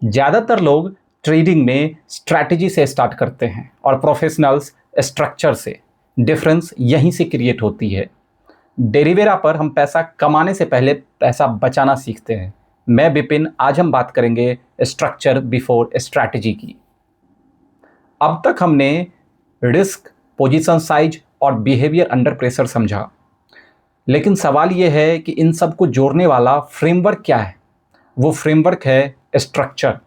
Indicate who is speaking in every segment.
Speaker 1: ज़्यादातर लोग ट्रेडिंग में स्ट्रैटेजी से स्टार्ट करते हैं और प्रोफेशनल्स स्ट्रक्चर से। डिफरेंस यहीं से क्रिएट होती है। डेरिवेरा पर हम पैसा कमाने से पहले पैसा बचाना सीखते हैं। मैं विपिन, आज हम बात करेंगे स्ट्रक्चर बिफोर स्ट्रैटेजी की। अब तक हमने रिस्क, पोजीशन साइज और बिहेवियर अंडर प्रेशर समझा, लेकिन सवाल यह है कि इन सब को जोड़ने वाला फ्रेमवर्क क्या है। वो फ्रेमवर्क है स्ट्रक्चर।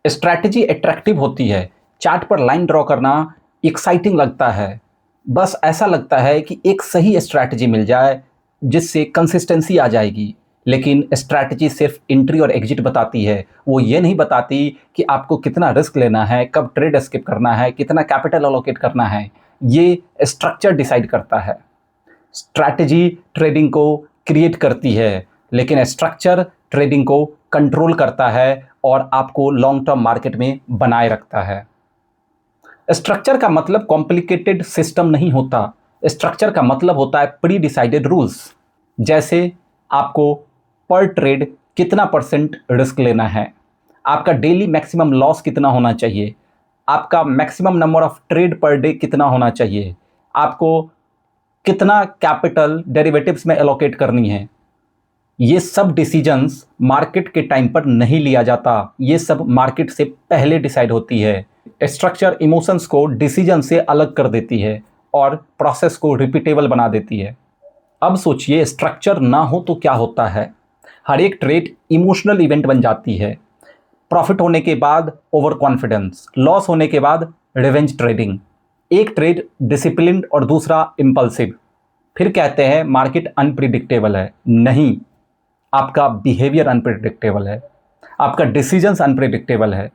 Speaker 1: स्ट्रैटेजी अट्रैक्टिव होती है, चार्ट पर लाइन ड्रॉ करना एक्साइटिंग लगता है, बस ऐसा लगता है कि एक सही स्ट्रैटेजी मिल जाए जिससे कंसिस्टेंसी आ जाएगी। लेकिन स्ट्रैटेजी सिर्फ एंट्री और एग्जिट बताती है, वो ये नहीं बताती कि आपको कितना रिस्क लेना है, कब ट्रेड स्किप करना है, कितना कैपिटल एलोकेट करना है। ये स्ट्रक्चर डिसाइड करता है। स्ट्रैटेजी ट्रेडिंग को क्रिएट करती है, लेकिन स्ट्रक्चर ट्रेडिंग को कंट्रोल करता है और आपको लॉन्ग टर्म मार्केट में बनाए रखता है। स्ट्रक्चर का मतलब कॉम्प्लिकेटेड सिस्टम नहीं होता। स्ट्रक्चर का मतलब होता है प्री डिसाइडेड रूल्स। जैसे आपको पर ट्रेड कितना परसेंट रिस्क लेना है, आपका डेली मैक्सिमम लॉस कितना होना चाहिए, आपका maximum number of trade per day कितना होना चाहिए, आपको कितना कैपिटल डेरिवेटिव्स में एलोकेट करनी है। ये सब डिसीजंस मार्केट के टाइम पर नहीं लिया जाता, ये सब मार्केट से पहले डिसाइड होती है। स्ट्रक्चर इमोशंस को डिसीजन से अलग कर देती है और प्रोसेस को रिपीटेबल बना देती है। अब सोचिए, स्ट्रक्चर ना हो तो क्या होता है। हर एक ट्रेड इमोशनल इवेंट बन जाती है। प्रॉफिट होने के बाद ओवर कॉन्फिडेंस, लॉस होने के बाद रिवेंज ट्रेडिंग। एक ट्रेड डिसिप्लिन्ड और दूसरा इम्पल्सिव। फिर कहते हैं मार्केट अनप्रिडिक्टेबल है। नहीं, आपका बिहेवियर अनप्रिडिक्टेबल है, आपका डिसीजंस अनप्रिडिक्टेबल है।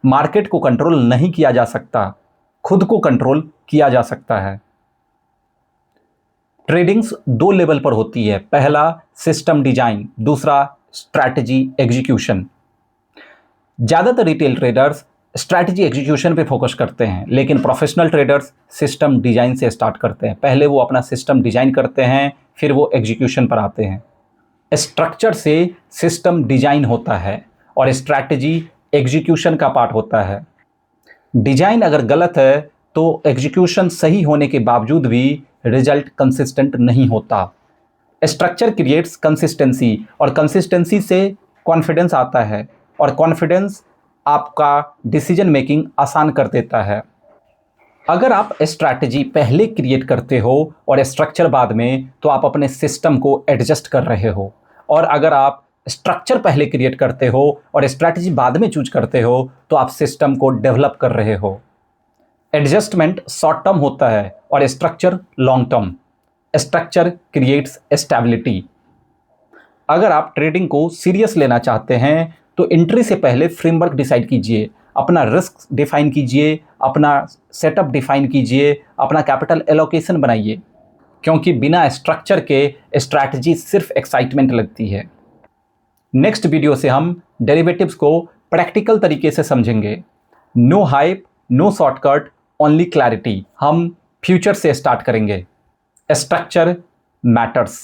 Speaker 1: मार्केट को कंट्रोल नहीं किया जा सकता, खुद को कंट्रोल किया जा सकता है। ट्रेडिंग्स दो लेवल पर होती है, पहला सिस्टम डिजाइन, दूसरा स्ट्रैटेजी एग्जीक्यूशन। ज़्यादातर रिटेल ट्रेडर्स स्ट्रैटेजी एग्जीक्यूशन पे फोकस करते हैं, लेकिन प्रोफेशनल ट्रेडर्स सिस्टम डिजाइन से स्टार्ट करते हैं। पहले वो अपना सिस्टम डिजाइन करते हैं, फिर वो एग्जीक्यूशन पर आते हैं। स्ट्रक्चर से सिस्टम डिजाइन होता है और स्ट्रैटेजी एग्जीक्यूशन का पार्ट होता है। डिजाइन अगर गलत है तो एग्जीक्यूशन सही होने के बावजूद भी रिजल्ट कंसिस्टेंट नहीं होता। स्ट्रक्चर क्रिएट्स कंसिस्टेंसी और कंसिस्टेंसी से कॉन्फिडेंस आता है और कॉन्फिडेंस आपका डिसीजन मेकिंग आसान कर देता है। अगर आप स्ट्रैटेजी पहले क्रिएट करते हो और स्ट्रक्चर बाद में, तो आप अपने सिस्टम को एडजस्ट कर रहे हो। और अगर आप स्ट्रक्चर पहले क्रिएट करते हो और स्ट्रैटेजी बाद में चूज करते हो, तो आप सिस्टम को डेवलप कर रहे हो। एडजस्टमेंट शॉर्ट टर्म होता है और structure long term. Structure creates stability. अगर आप ट्रेडिंग को सीरियस लेना चाहते हैं तो एंट्री से पहले फ्रेमवर्क डिसाइड कीजिए, अपना रिस्क डिफाइन कीजिए, अपना सेटअप डिफाइन कीजिए, अपना कैपिटल एलोकेशन बनाइए, क्योंकि बिना स्ट्रक्चर के स्ट्रैटेजी सिर्फ एक्साइटमेंट लगती है। नेक्स्ट वीडियो से हम डेरिवेटिव्स को प्रैक्टिकल तरीके से समझेंगे। No hype, no shortcut, only clarity. हम फ्यूचर से स्टार्ट करेंगे। Structure matters.